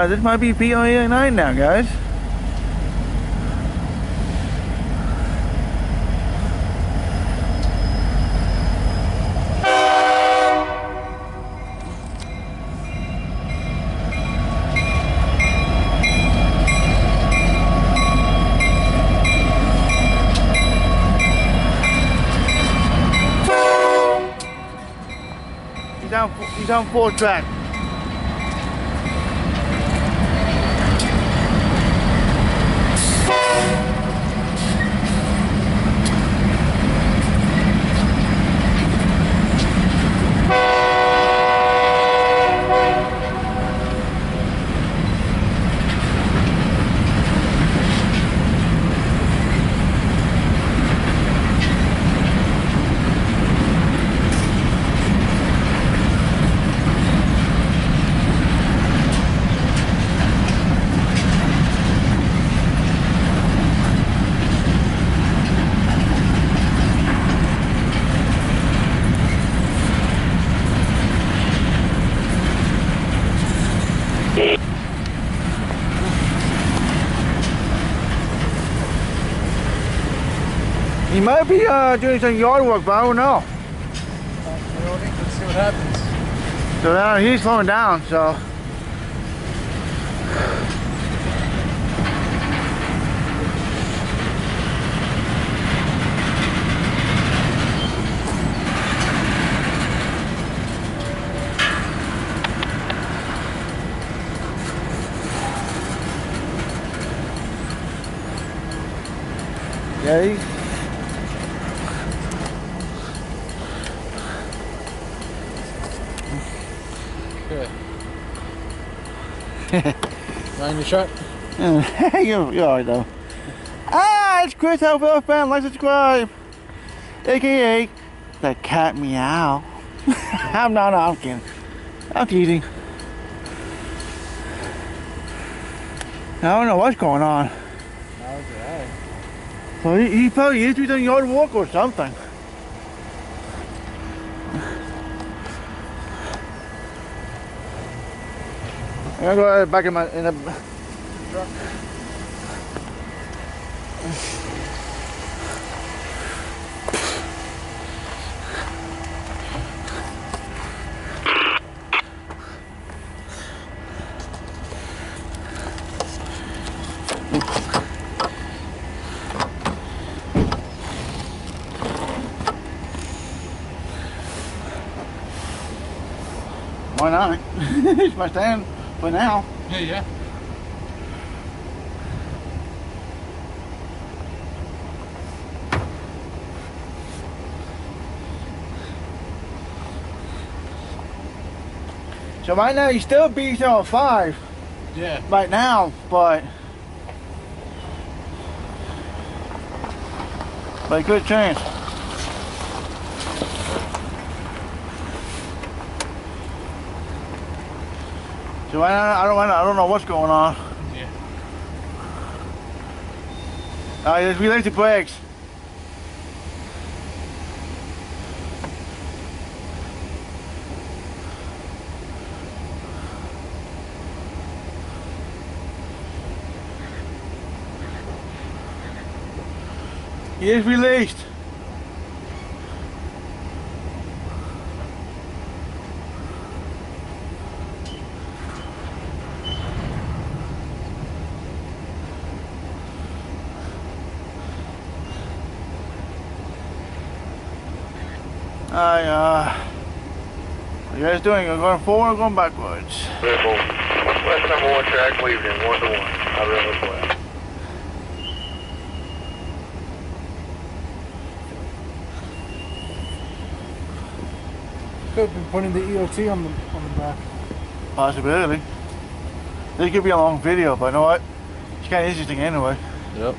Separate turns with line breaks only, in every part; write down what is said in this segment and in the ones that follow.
This might be V089 now, guys. He's on full track. He might be doing some yard work, but I don't know.
Let's see what happens.
So now he's slowing down, so. Yeah, he's
good. Mind your shot?
you're alright though. It's Chris Alville fan. Like, subscribe. AKA the cat meow. I'm kidding. I'm teasing. I don't know what's going on. So he probably is doing yard work or something. I'm gonna go back in the truck. Why not? It's my stand for now.
Yeah.
So right now he's still B05.
Yeah.
Right now, but good chance. So I don't know what's going on.
Yeah.
Just release the brakes. He is released. What you guys doing? You're going forward or going backwards?
West number 1 track, leaving 1 to 1. I really well.
Could be putting the EOT on the back.
Possibility. This could be a long video, but you know what? It's kind of interesting anyway.
Yep.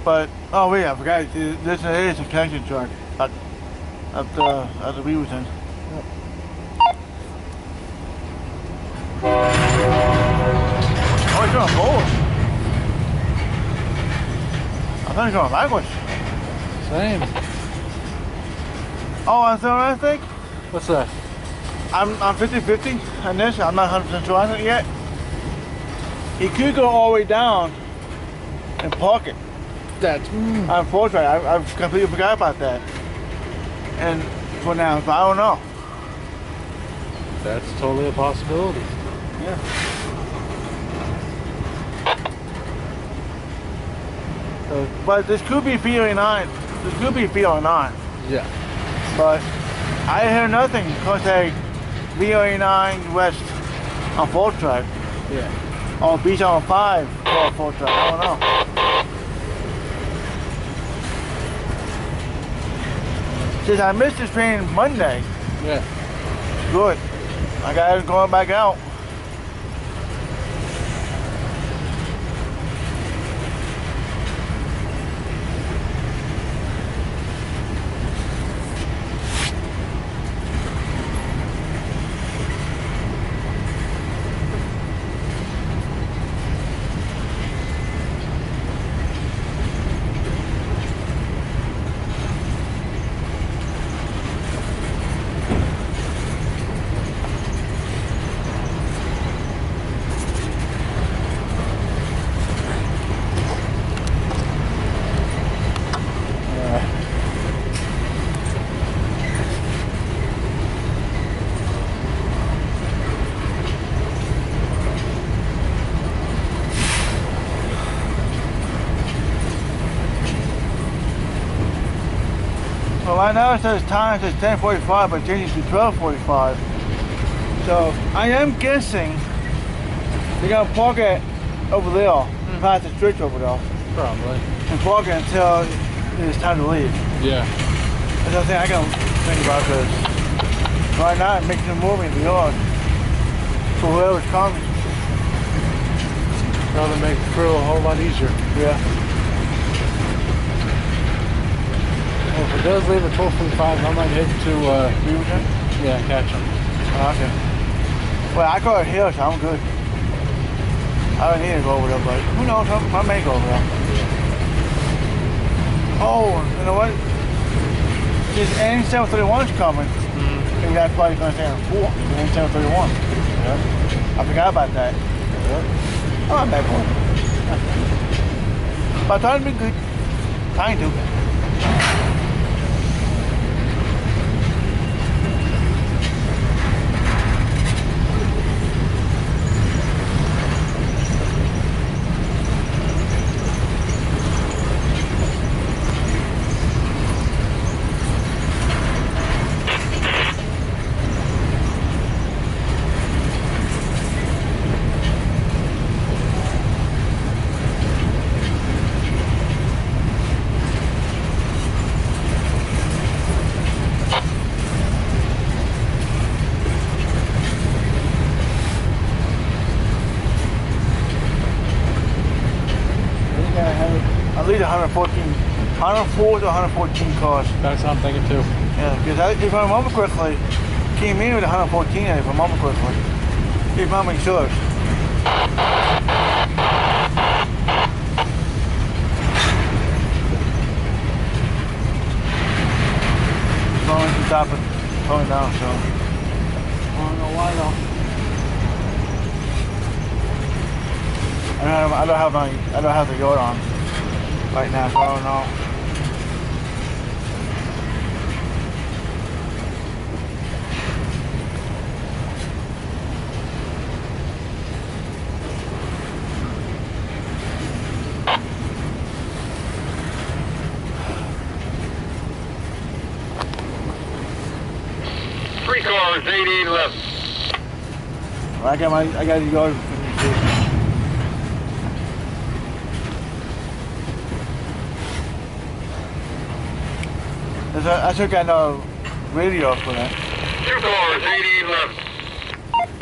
But oh wait, I forgot. This is a connection truck at the Weaverton.
Yep.
Oh, he's going forward. I thought he was going backwards.
Same.
Oh, that's what I think.
What's that?
I'm 50-50 on this. I'm not 100% sure on it yet. He could go all the way down and park it.
That's
On 4 track. I've completely forgot about that. And for now, but I don't know.
that's totally a possibility.
Yeah. So, but this could be V089. This could be V089.
Yeah.
But I hear nothing because they V089 West on 4 track.
Yeah.
Or B75 for 4 track. I don't know. Since I missed this train Monday,
Yeah.
good. I got it going back out. Well, right now it says time says 10:45, but changes to 12:45. So I am guessing they're gonna park it over there, past the stretch over there,
Probably.
and park it until it's time to leave.
Yeah.
That's the thing I can think about this. Right now it makes them move in the yard for whoever's coming.
Probably make the crew a whole lot easier.
Yeah.
Well, if it does leave at 12:45, I might head to
Beaverton?
yeah, catch them.
Oh, okay. Well, I got it here, so I'm good. I don't need to go over there, but who knows? I may go over there. Oh, you know what? This N731's coming. And that's why he's going to stay on 4. N731.
Yeah.
I forgot about that.
Yeah.
Oh, I'm back home. But I thought it'd be good. Trying to. At least 104 to 114 cars.
That's what I'm thinking too.
Yeah, because if I remember correctly, came in with 114 if I remember correctly. If memory serves. Going to stop it, going down, so. I don't know why though. I don't have the yard on right now, so I don't know.
Three cars, 8811.
I got the yard. I still got no radio for that.
Two cars, 8811.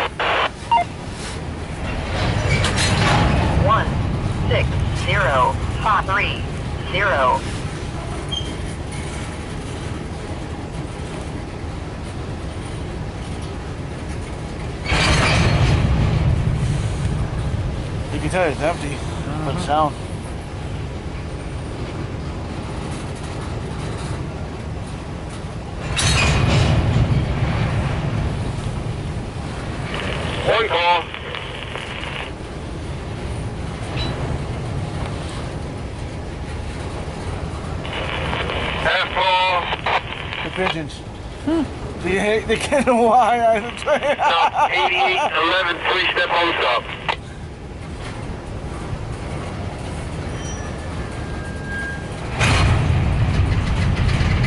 160-530.
You can tell it's empty, but the sound. pigeons. They get a wire out of the train.
Stop 8811, 3-step on stop.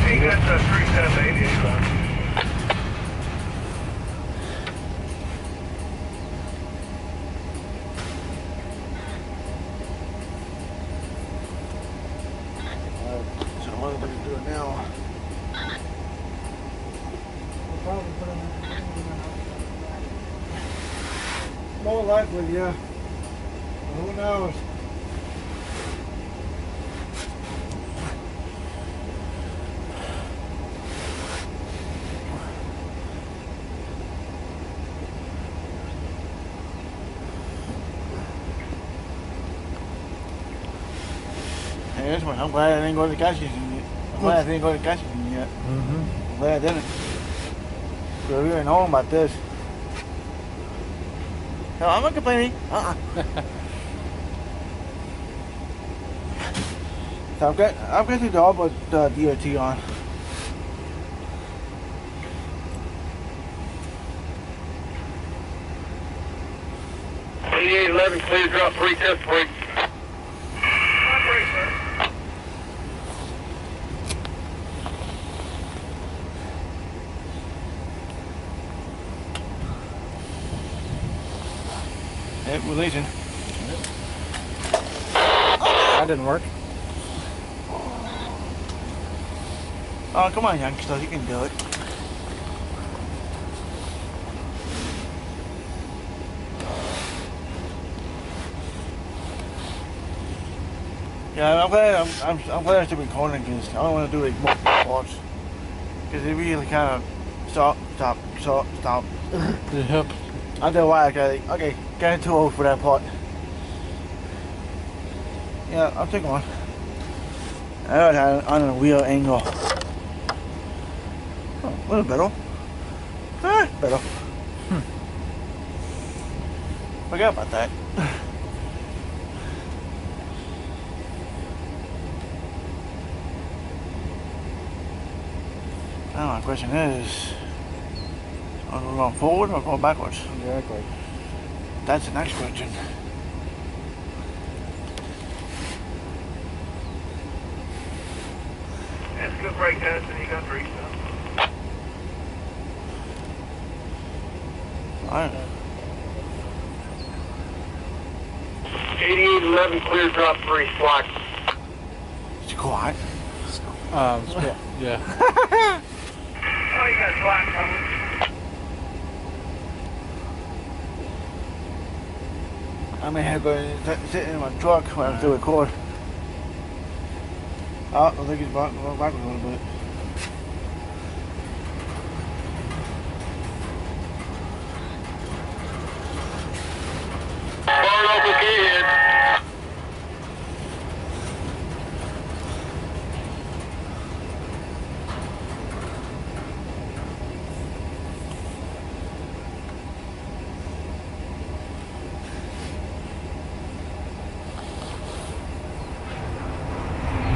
Hey, that's a 3-step 8811.
So what are we doing now?
Probably put in
More likely, yeah. But who knows? Hey, this one. I'm glad I didn't go to the gas station yet. I'm glad I didn't go to the gas station yet.
Mm-hmm.
I'm glad I didn't. So we didn't know about this. No, I'm not complaining. So I've got the job with DOT on.
Clear drop 3 test break.
Yep, releasing.
That didn't work.
Oh, come on, youngsters, you can do it. Yeah, I'm glad I'm still recording because I don't want to do like more parts because it really kind of stop.
Yep.
I don't know why I got it. Okay, getting too old for that part. Yeah, I'll take one. I got it on a wheel angle. Oh, a little better. Better. Forget about that. Now my question is, are we going forward or going backwards?
Exactly.
That's the next question.
That's a good break test, and you got 3 stuff.
Alright.
8811, clear drop 3, slack.
It's quiet.
Yeah.
Oh, you got slack coming.
I may have to sit in my truck when I'm still record. Oh, I think he's going backwards a little bit.
Fire off again.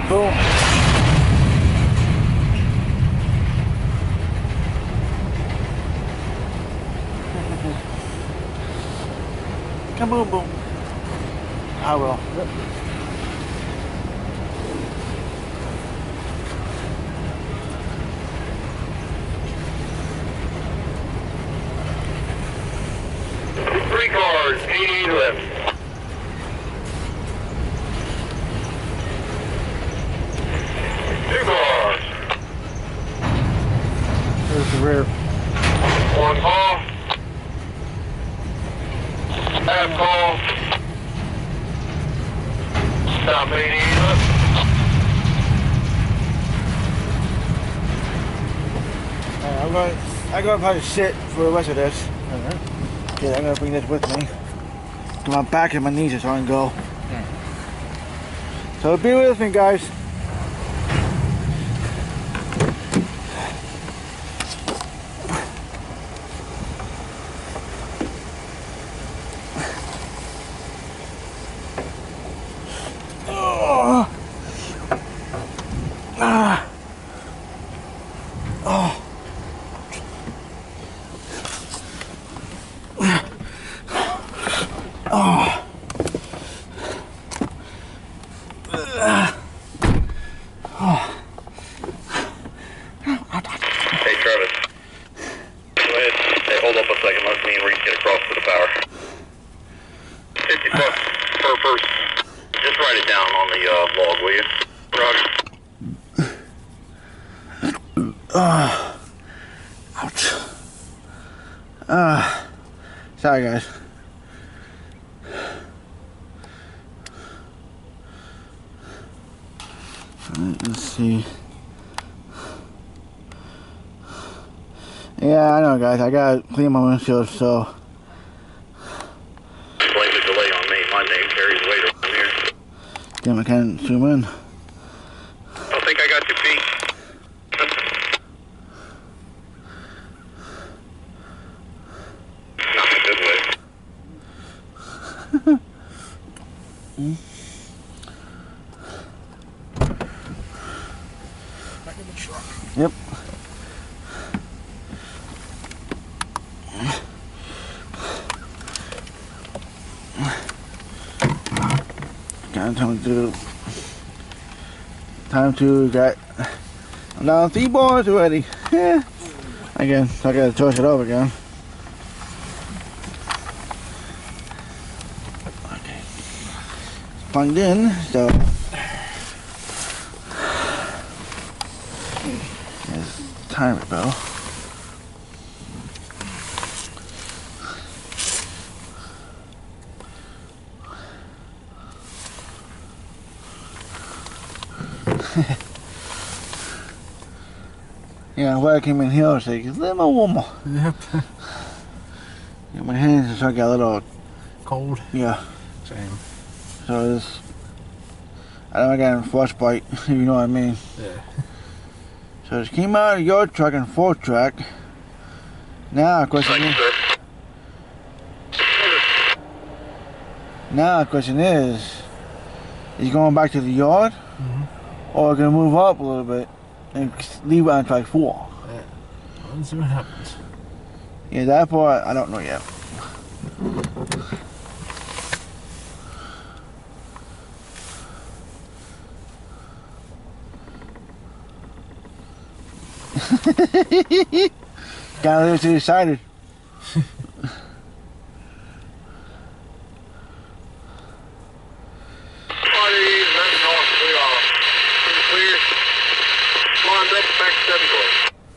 Boom. Kaboom boom. I will.
Yep.
Three cars, 8811.
There's the rear.
1 call. Half call. Stop 8811.
I'm going to probably sit for the rest of this.
Alright.
Okay, I'm going to bring this with me. My back and my knees are starting to go. So be with me, guys. Oh. Oh.
Hey, Travis. Go ahead. Hey, hold up a second. Let me and Reese get across to the power. 50 bucks per person. Just write it down on the log, will you? Roger.
Ouch. Sorry guys. Let's see. Yeah, I know guys, I gotta clean my windshield, so.
Blame the delay on me. My name carries weight around here.
Damn, I can't zoom in.
I don't think I got your feet. Not in a good way.
Back in the truck.
Yep. Time to get. I'm down 3 bars already. Yeah. Again, so I gotta torch it up again. Okay. It's plugged in, so. There's the timer bell. Yeah, why I came in here, I was like, it's a little warmer.
Yep.
Yeah, my hands just got a little
Cold.
yeah.
Same.
So this, I don't got a frostbite, if you know what I mean.
Yeah.
So this came out of your truck and 4-track. Now the question is, is going back to the yard, or gonna move up a little bit and leave it on track 4?
Yeah. Let's see what happens.
Yeah, that part I don't know yet. Kinda a little too excited.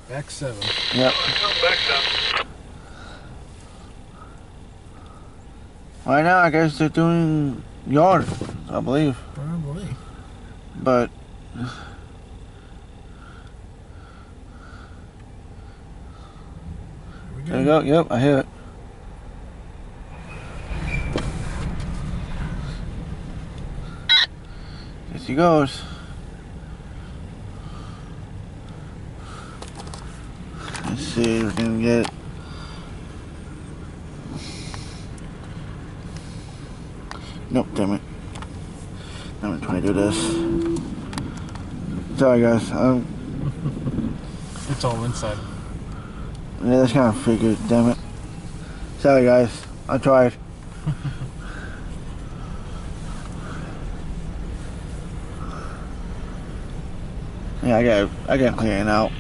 Back 7.
Yep. Right now, I guess they're doing yard, I believe.
Probably.
But there you go. Yep, I hear it. There she goes. Let's see if we can get. Nope, damn it. I'm trying to do this. Sorry, guys.
It's all inside.
Yeah, that's kind of figured, damn it. Sorry, guys. I tried. Yeah, I got clearing out.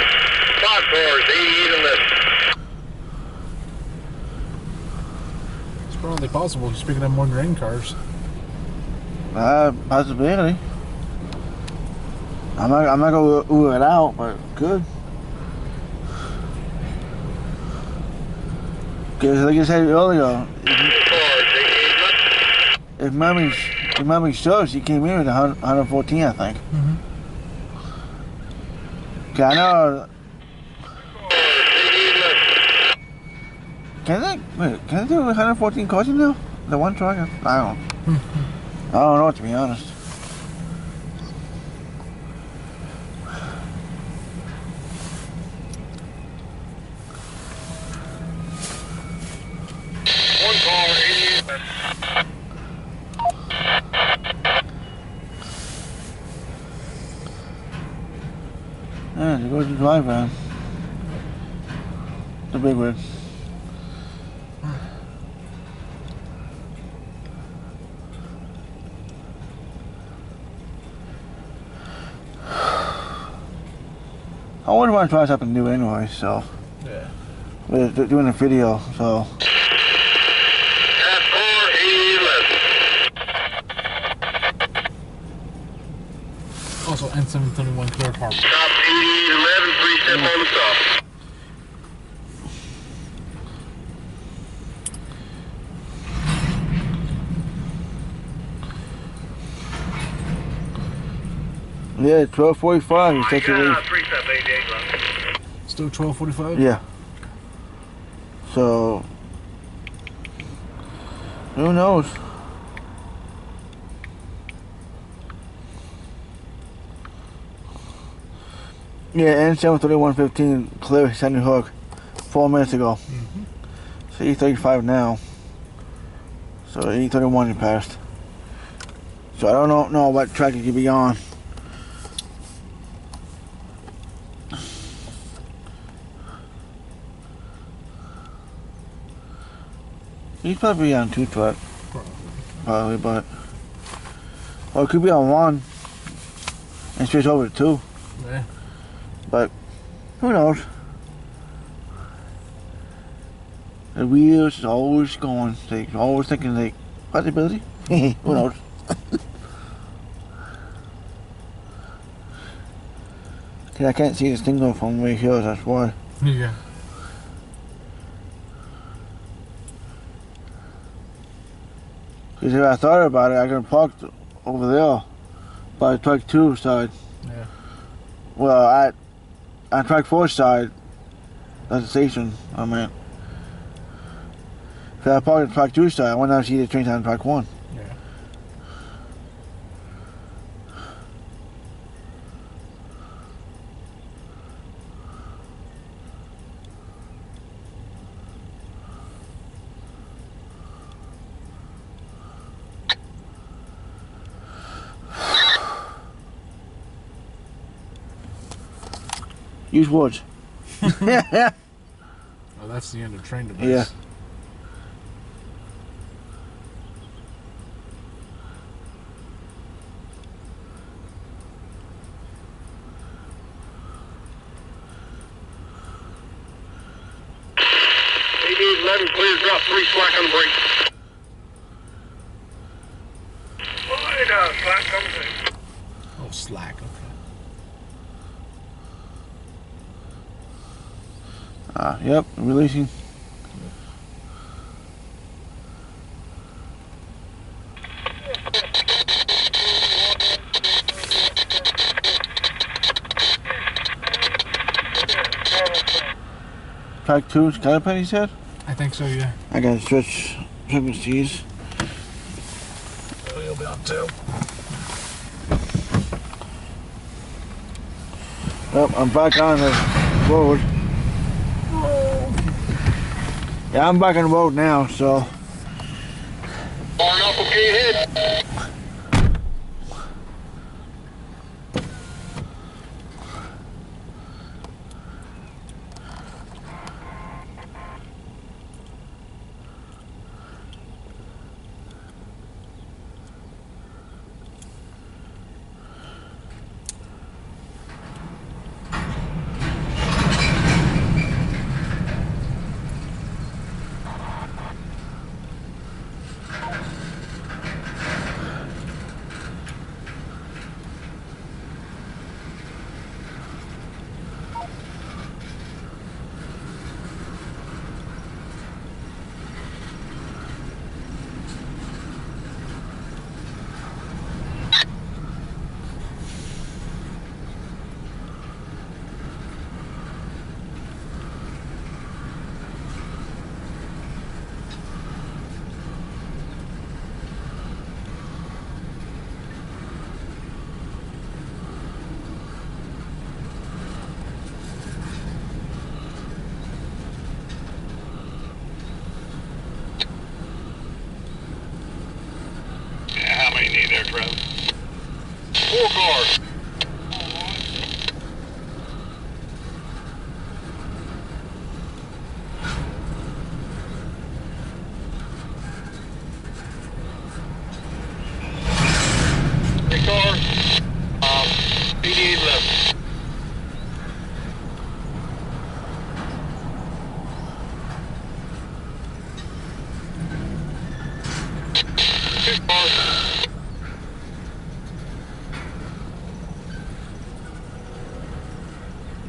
It's probably possible he's picking up more grain cars.
Possibility. I'm not gonna rule it out, but good. Because like I said earlier, if memory serves, he came in with 114, I think. Okay, I know. Can they do 114 cars in there? The one truck? I don't know, to be honest. Yeah, there goes the driver. The big rig. I wonder why I'm trying something new anyway, so.
Yeah.
We're doing a video, so.
Also, N731 cleared harbor.
Top 11, 3 step on the top.
Yeah, 12:45. You take your leave.
3 step 88 left.
Still 12:45?
Yeah. So. Who knows? Yeah, N731-15 clear Sandy Hook 4 minutes ago. So 8:35 now. So 8:31 you passed. So I don't know what track you could be on. He's probably on 2 track. Probably, but. Or it could be on 1 and switch over to 2.
Yeah.
But who knows? The wheels is always going. They always thinking like possibility. Who knows? See, I can't see this thing go from way here. That's why.
Yeah.
Because if I thought about it, I could park over there by track 2 side.
Yeah.
Well, at track 4 side, that's the station. I mean, if I parked at track 2 side, I went down to see the train on track 1.
Yeah.
Use words. Yeah.
Oh, that's the end of train device.
Yeah.
AD 11 clear, drop 3 slack on the brake. Slack coming in.
Oh, slack. Okay.
Yep, releasing. Track 2 Skypen, he said?
I think so, yeah.
I gotta switch frequencies.
Oh, you'll be on 2.
Well, I'm back on the road. Yeah, I'm back on the road now, so.
Barn up, okay, ahead.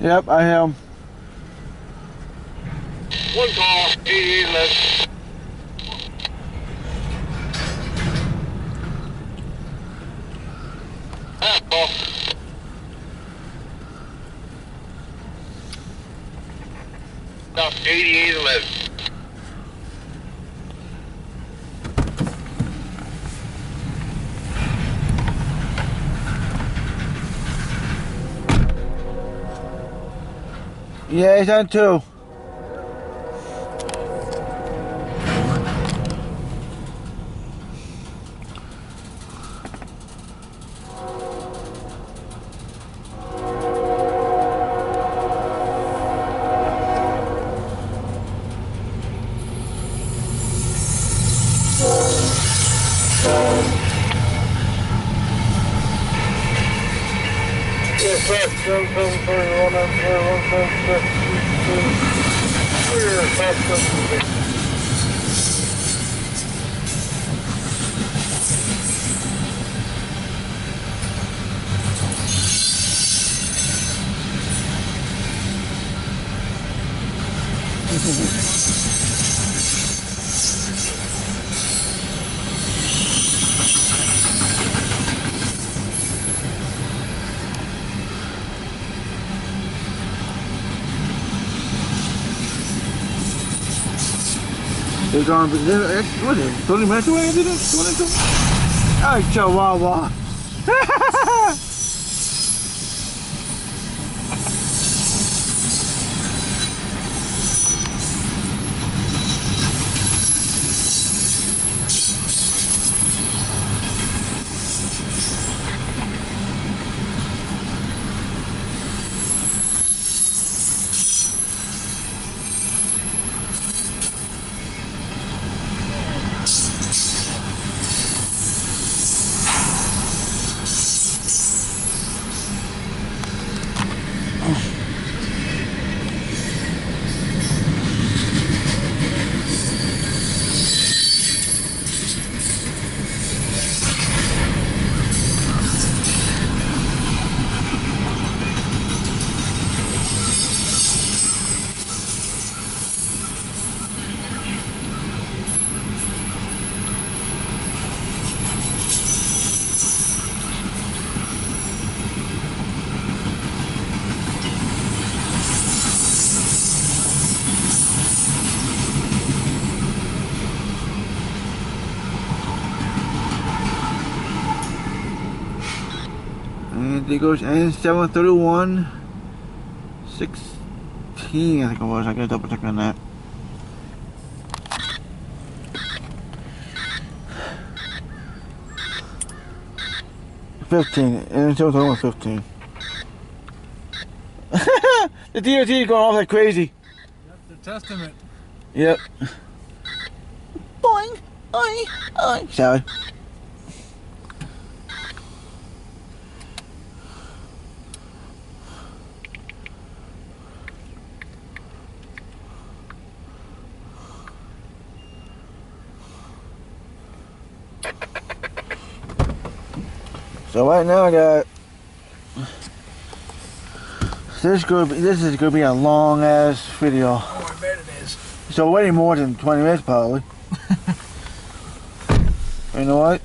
Yep, I am.
One call, 88 left. Call. Stop 8811.
Yeah, he's on 2. They're gone, what is it, 20 minutes away, is it? 22? Ay, chihuahua. And there goes N731 16, I think it was. I gotta double check on that. N731 15. The DOT is going off like crazy.
Yep, they're testing it.
Yep. Boing! Oi! Oi! Sorry. So right now I got this is gonna be a long ass video.
Oh, I bet it is.
So way more than 20 minutes probably. You know what?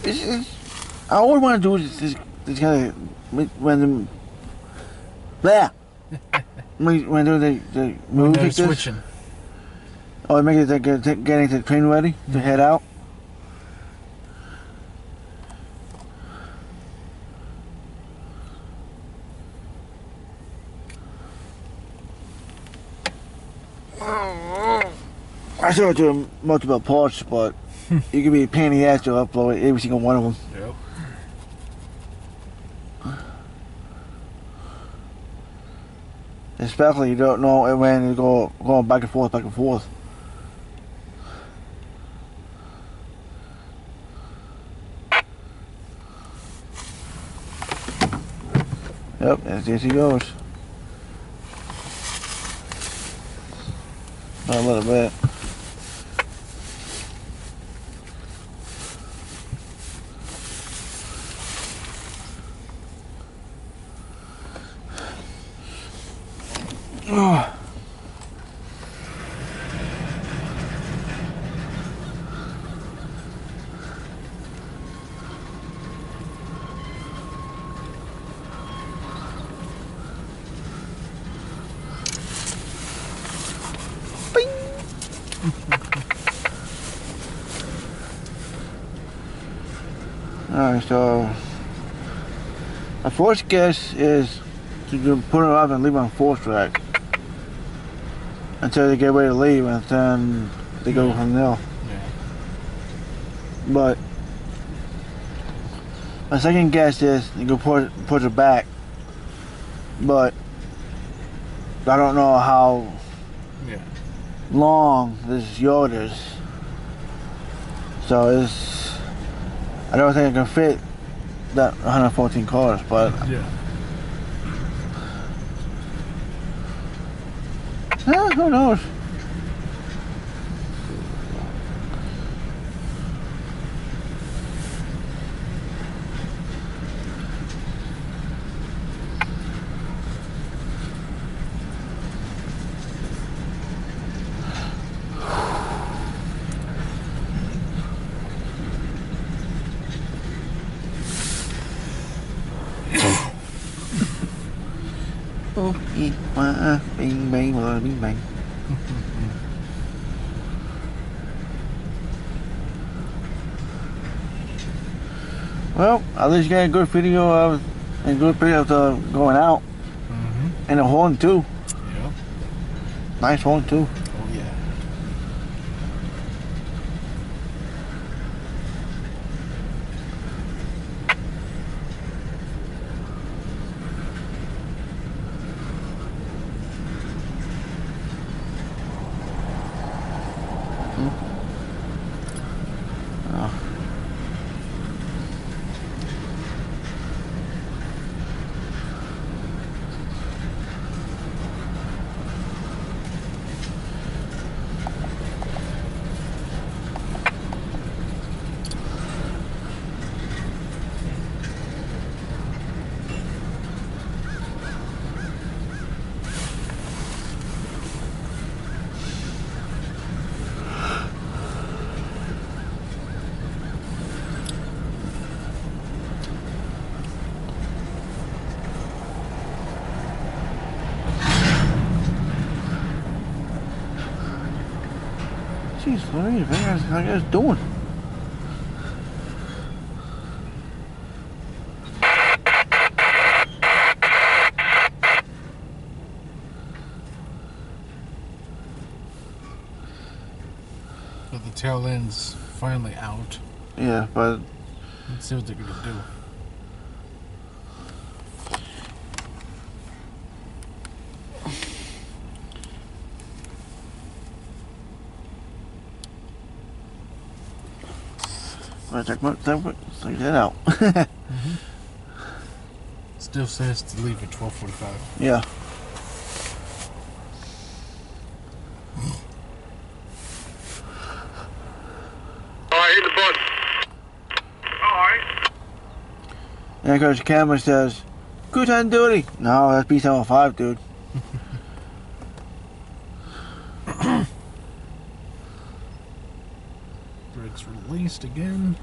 I always want to do this kind of when the move like this.
Switching.
Oh, make it getting the train ready to head out. I should do multiple parts, but it could be a pain in the ass to upload every single one of them.
Yep.
Especially you don't know when you going back and forth, back and forth. Yep, there she goes. A little bit. Oh. Alright, so a force guess is to put it up and leave on force track until they get ready to leave, and then they go from there.
Yeah.
But my second guess is you can push it back, but I don't know how long this yard is. So I don't think I can fit that 114 cars, but
yeah.
Who knows? Oh, yeah, bing, bang, bing, bang. Well, at least you got a good video of the going out, and a horn too.
Yeah.
Nice horn too.
Oh yeah.
Jeez, what are you guys doing?
But the tail end's finally out.
Yeah, but
Let's see what they're gonna do.
check that out.
Still says to leave at 12:45.
Yeah.
Alright, hit the button. Alright.
And of course the camera says, good on duty. No, that's B75, dude.
Brakes released again.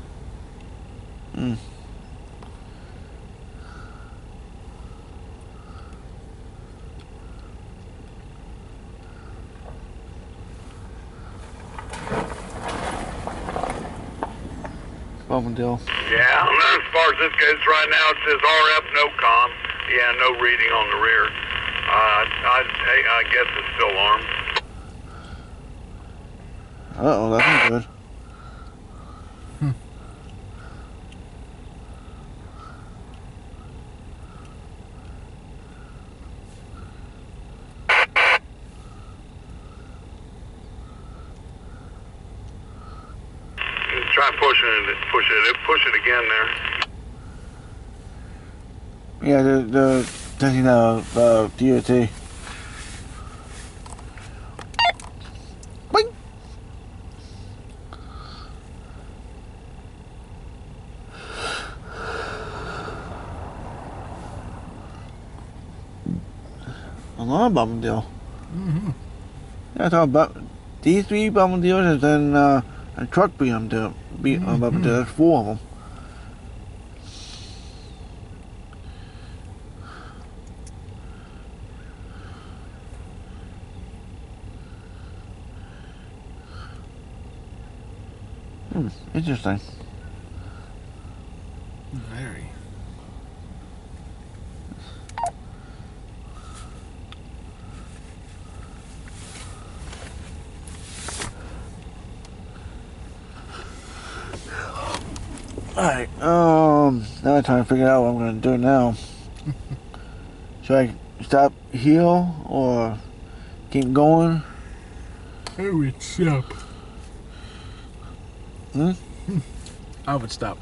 Bum deal.
Yeah, as far as this goes right now, it says RF, no comm. Yeah, no reading on the rear. I guess it's still armed.
Uh-oh, that's not good.
Try push it again there.
Yeah, the testing the DOT. Boing. lot of bumper deal.
Mm-hmm.
Yeah, I thought about these 3 bumper deals and then a truck bumper deal. Bumper deal. That's 4 of them. Interesting.
Very.
Alright, now I'm trying to figure out what I'm gonna do now. Should I stop here or keep going?
I would stop. I would stop.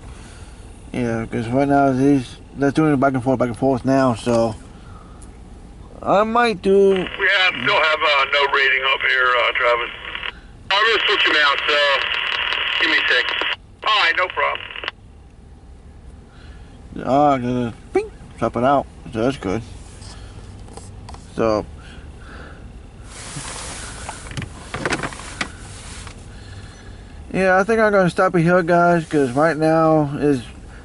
Yeah, because right now they're doing it back and forth now, so I might do.
Yeah, I still have no rating up here, Travis. I'm gonna switch him out, so give me a sec. Alright, no problem.
I'm gonna swap it out, so that's good. So yeah, I think I'm gonna stop it here, guys, because right now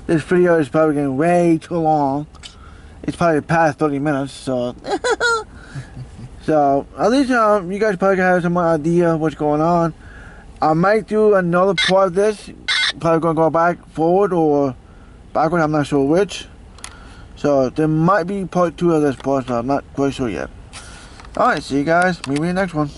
this video is probably getting way too long. It's probably past 30 minutes, so so at least you guys probably have some idea what's going on. I might do another part of this. Probably gonna go back forward or backward. I'm not sure which. So there might be part 2 of this part, so I'm not quite sure yet. Alright, see you guys. Meet me in the next one.